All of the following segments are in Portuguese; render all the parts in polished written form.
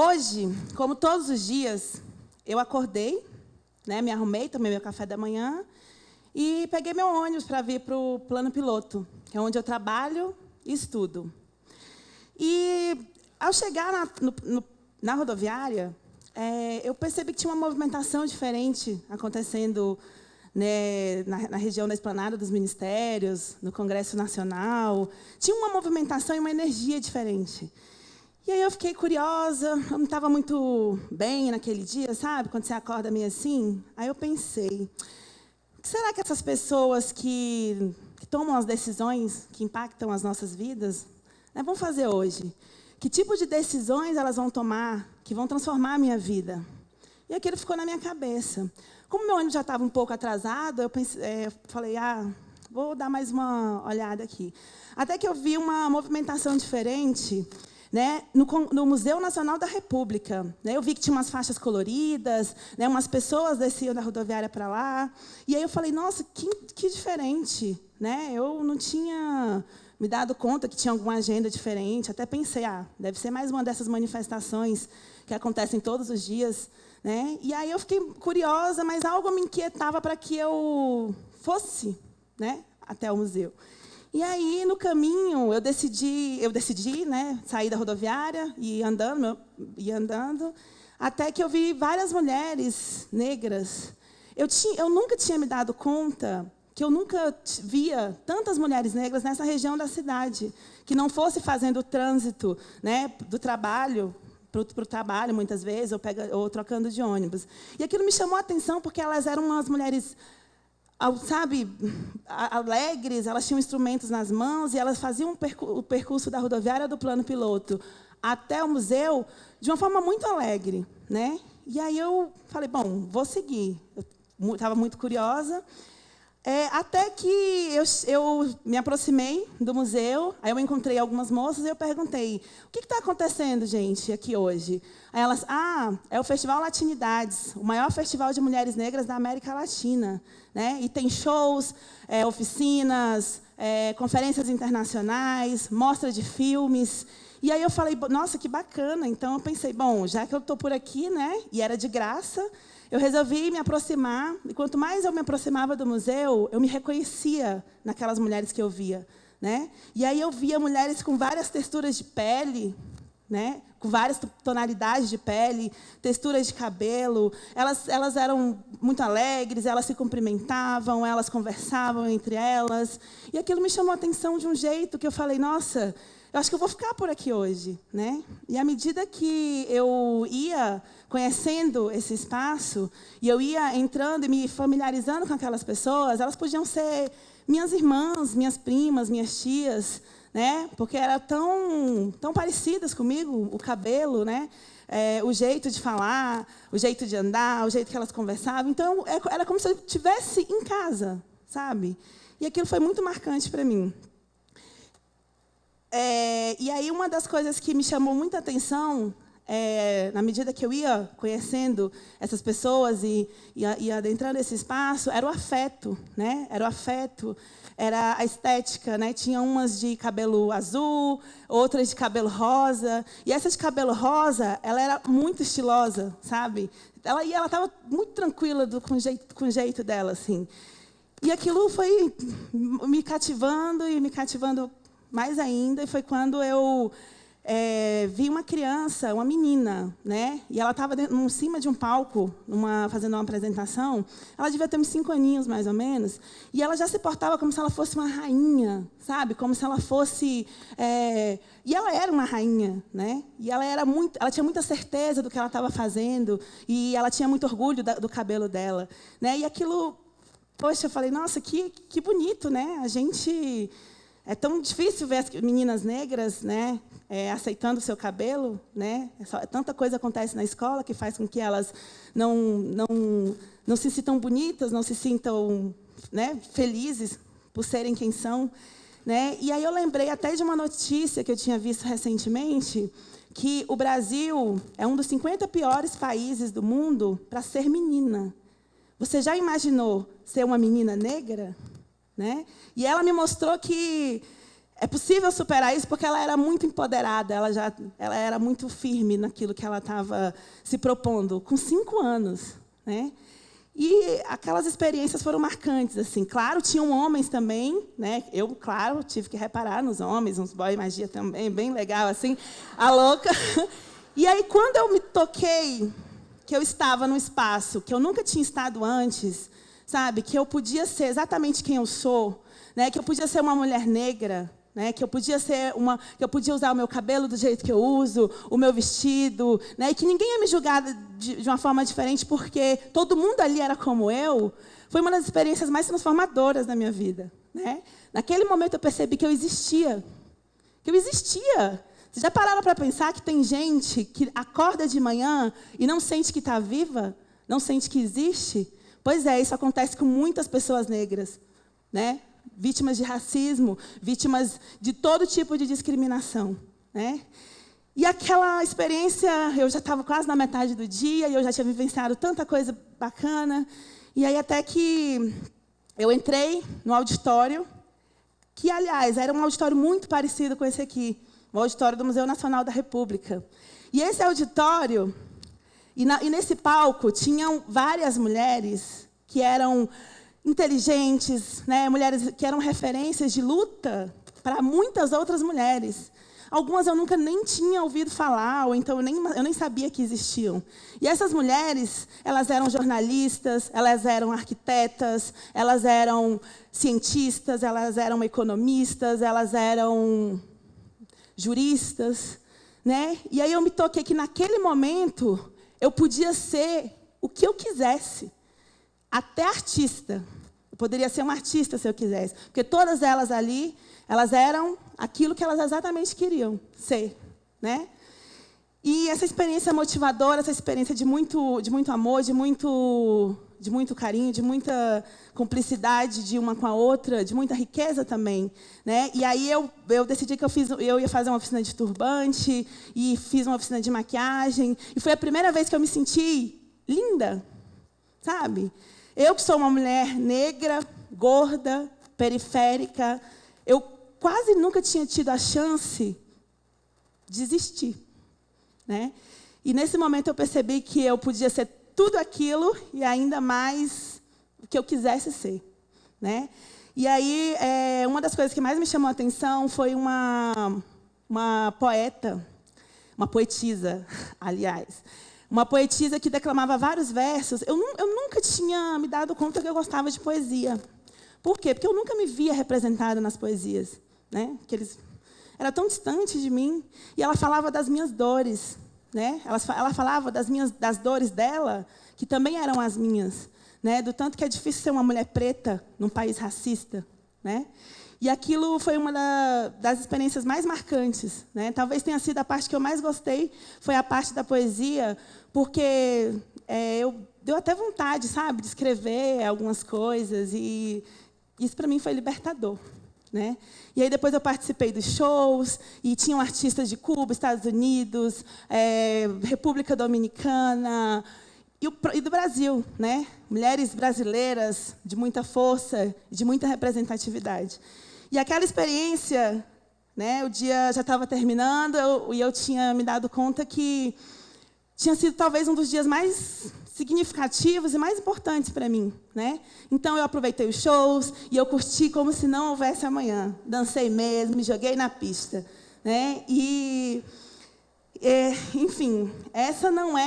Hoje, como todos os dias, eu acordei, né, me arrumei, tomei meu café da manhã e peguei meu ônibus para vir para o Plano Piloto, que é onde eu trabalho e estudo. E, ao chegar na rodoviária, eu percebi que tinha uma movimentação diferente acontecendo, né, na região da Esplanada dos Ministérios, no Congresso Nacional. Tinha uma movimentação e uma energia diferente. E aí eu fiquei curiosa, eu não estava muito bem naquele dia, sabe? Quando você acorda meio assim. Aí eu pensei, o que será que essas pessoas que tomam as decisões que impactam as nossas vidas, né, vão fazer hoje? Que tipo de decisões elas vão tomar que vão transformar a minha vida? E aquilo ficou na minha cabeça. Como meu ônibus já estava um pouco atrasado, eu falei, vou dar mais uma olhada aqui. Até que eu vi uma movimentação diferente, né, no Museu Nacional da República. Né, eu vi que tinha umas faixas coloridas, né, umas pessoas desciam da rodoviária para lá. E aí eu falei, nossa, que diferente. Né? Eu não tinha me dado conta que tinha alguma agenda diferente. Até pensei, deve ser mais uma dessas manifestações que acontecem todos os dias. Né? E aí eu fiquei curiosa, mas algo me inquietava para que eu fosse, né, até o museu. E aí, no caminho, eu decidi, né, sair da rodoviária e ir andando, até que eu vi várias mulheres negras. Eu nunca tinha me dado conta que eu nunca via tantas mulheres negras nessa região da cidade, que não fosse fazendo o trânsito, né, do trabalho para o trabalho, muitas vezes, ou trocando de ônibus. E aquilo me chamou a atenção, porque elas eram umas mulheres, sabe, alegres, elas tinham instrumentos nas mãos, e elas faziam o percurso da rodoviária do Plano Piloto até o museu de uma forma muito alegre. Né? E aí eu falei, bom, vou seguir. Eu estava muito curiosa. Até que eu me aproximei do museu, aí eu encontrei algumas moças e eu perguntei, o que está acontecendo, gente, aqui hoje? Aí elas, é o Festival Latinidades, o maior festival de mulheres negras da América Latina. Né? E tem shows, oficinas, conferências internacionais, mostra de filmes. E aí eu falei, nossa, que bacana. Então eu pensei, bom, já que eu estou por aqui, né, e era de graça, eu resolvi me aproximar, e quanto mais eu me aproximava do museu, eu me reconhecia naquelas mulheres que eu via. Né? E aí eu via mulheres com várias texturas de pele, né? Com várias tonalidades de pele, texturas de cabelo. Elas eram muito alegres, elas se cumprimentavam, elas conversavam entre elas. E aquilo me chamou a atenção de um jeito que eu falei, nossa, eu acho que eu vou ficar por aqui hoje. Né? E, à medida que eu ia conhecendo esse espaço, e eu ia entrando e me familiarizando com aquelas pessoas, elas podiam ser minhas irmãs, minhas primas, minhas tias, né? Porque eram tão parecidas comigo, o cabelo, né? O jeito de falar, o jeito de andar, o jeito que elas conversavam. Então, era como se eu estivesse em casa, sabe? E aquilo foi muito marcante para mim. E aí, uma das coisas que me chamou muita atenção, na medida que eu ia conhecendo essas pessoas e adentrando esse espaço, era o afeto. Né? Era o afeto, era a estética. Né? Tinha umas de cabelo azul, outras de cabelo rosa. E essa de cabelo rosa, ela era muito estilosa, sabe? Ela estava muito tranquila com o jeito dela. Assim. E aquilo foi me cativando e me cativando mais ainda, e foi quando eu vi uma criança, uma menina, né? E ela estava em cima de um palco, fazendo uma apresentação. Ela devia ter uns 5 aninhos, mais ou menos, e ela já se portava como se ela fosse uma rainha, sabe? Como se ela fosse... E ela era uma rainha, né? E ela tinha muita certeza do que ela estava fazendo, e ela tinha muito orgulho do cabelo dela. Né? E aquilo... Poxa, eu falei, nossa, que bonito, né? A gente... É tão difícil ver as meninas negras, né, aceitando o seu cabelo. Né? Tanta coisa acontece na escola que faz com que elas não se sintam bonitas, não se sintam, né, felizes por serem quem são. Né? E aí eu lembrei até de uma notícia que eu tinha visto recentemente, que o Brasil é um dos 50 piores países do mundo para ser menina. Você já imaginou ser uma menina negra? Né? E ela me mostrou que é possível superar isso porque ela era muito empoderada, ela era muito firme naquilo que ela estava se propondo, com 5 anos, né? E aquelas experiências foram marcantes, assim. Claro, tinham homens também, né? Eu, claro, tive que reparar nos homens, uns boy magia também, bem legal, assim, a louca. E aí, quando eu me toquei que eu estava num espaço que eu nunca tinha estado antes, sabe? Que eu podia ser exatamente quem eu sou, né? Que eu podia ser uma mulher negra, né? Que eu podia usar o meu cabelo do jeito que eu uso, o meu vestido, né? E que ninguém ia me julgar de uma forma diferente porque todo mundo ali era como eu. Foi uma das experiências mais transformadoras da minha vida, né? Naquele momento eu percebi que eu existia. Que eu existia. Vocês já pararam para pensar que tem gente que acorda de manhã e não sente que está viva? Não sente que existe? Pois é, isso acontece com muitas pessoas negras, né? Vítimas de racismo, vítimas de todo tipo de discriminação, né? E aquela experiência, eu já estava quase na metade do dia e eu já tinha vivenciado tanta coisa bacana. E aí até que eu entrei no auditório, que, aliás, era um auditório muito parecido com esse aqui, o auditório do Museu Nacional da República. E esse auditório, e nesse palco, tinham várias mulheres que eram inteligentes, né? Mulheres que eram referências de luta para muitas outras mulheres. Algumas eu nunca nem tinha ouvido falar, ou então eu nem sabia que existiam. E essas mulheres, elas eram jornalistas, elas eram arquitetas, elas eram cientistas, elas eram economistas, elas eram juristas, né? E aí eu me toquei que, naquele momento, eu podia ser o que eu quisesse. Até artista. Eu poderia ser uma artista se eu quisesse. Porque todas elas ali, elas eram aquilo que elas exatamente queriam ser, né? E essa experiência motivadora, essa experiência de muito amor, de muito carinho, de muita cumplicidade de uma com a outra, de muita riqueza também, né? E aí eu decidi que eu ia fazer uma oficina de turbante, e fiz uma oficina de maquiagem, e foi a primeira vez que eu me senti linda, sabe? Eu que sou uma mulher negra, gorda, periférica, eu quase nunca tinha tido a chance de existir, né? E nesse momento eu percebi que eu podia ser tudo aquilo e ainda mais o que eu quisesse ser, né? E aí, uma das coisas que mais me chamou a atenção foi uma poeta, uma poetisa, aliás, uma poetisa que declamava vários versos. Eu nunca tinha me dado conta que eu gostava de poesia. Por quê? Porque eu nunca me via representada nas poesias, né? Era tão distante de mim. E ela falava das minhas dores, né? Ela falava das dores dela, que também eram as minhas, né? Do tanto que é difícil ser uma mulher preta num país racista, né? E aquilo foi uma das experiências mais marcantes, né? Talvez tenha sido a parte que eu mais gostei, foi a parte da poesia, porque deu até vontade, sabe, de escrever algumas coisas, e isso para mim foi libertador, né? E aí depois eu participei dos shows, e tinham artistas de Cuba, Estados Unidos, República Dominicana, e do Brasil, né? Mulheres brasileiras de muita força, de muita representatividade. E aquela experiência, né, o dia já estava terminando, e eu tinha me dado conta que tinha sido talvez um dos dias mais significativos e mais importantes para mim, né? Então eu aproveitei os shows e eu curti como se não houvesse amanhã. Dancei mesmo, me joguei na pista, né? Enfim, essa não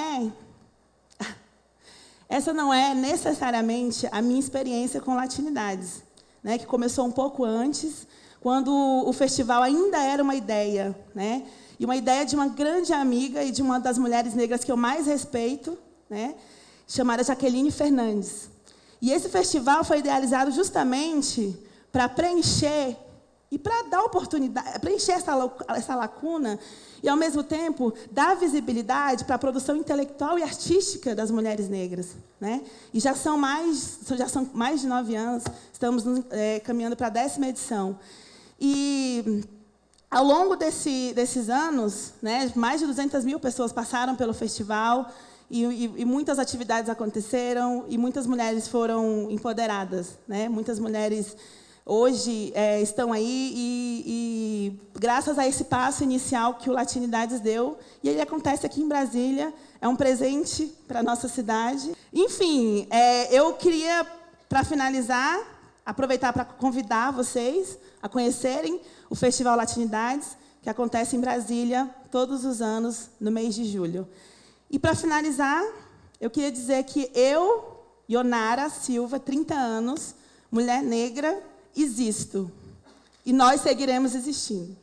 é necessariamente a minha experiência com latinidades, né? Que começou um pouco antes, quando o festival ainda era uma ideia, né? E uma ideia de uma grande amiga e de uma das mulheres negras que eu mais respeito, né? Chamada Jaqueline Fernandes. E esse festival foi idealizado justamente para preencher e para dar oportunidade, preencher essa lacuna e, ao mesmo tempo, dar visibilidade para a produção intelectual e artística das mulheres negras, né? E já são mais de 9 anos, estamos caminhando para a 10ª edição. E, ao longo desses anos, né, mais de 200 mil pessoas passaram pelo festival, e muitas atividades aconteceram, e muitas mulheres foram empoderadas, né? Muitas mulheres hoje estão aí e graças a esse passo inicial que o Latinidades deu, e ele acontece aqui em Brasília, é um presente para a nossa cidade. Enfim, eu queria, para finalizar, aproveitar para convidar vocês a conhecerem o Festival Latinidades, que acontece em Brasília todos os anos, no mês de julho. E, para finalizar, eu queria dizer que eu, Ionara Silva, 30 anos, mulher negra, existo. E nós seguiremos existindo.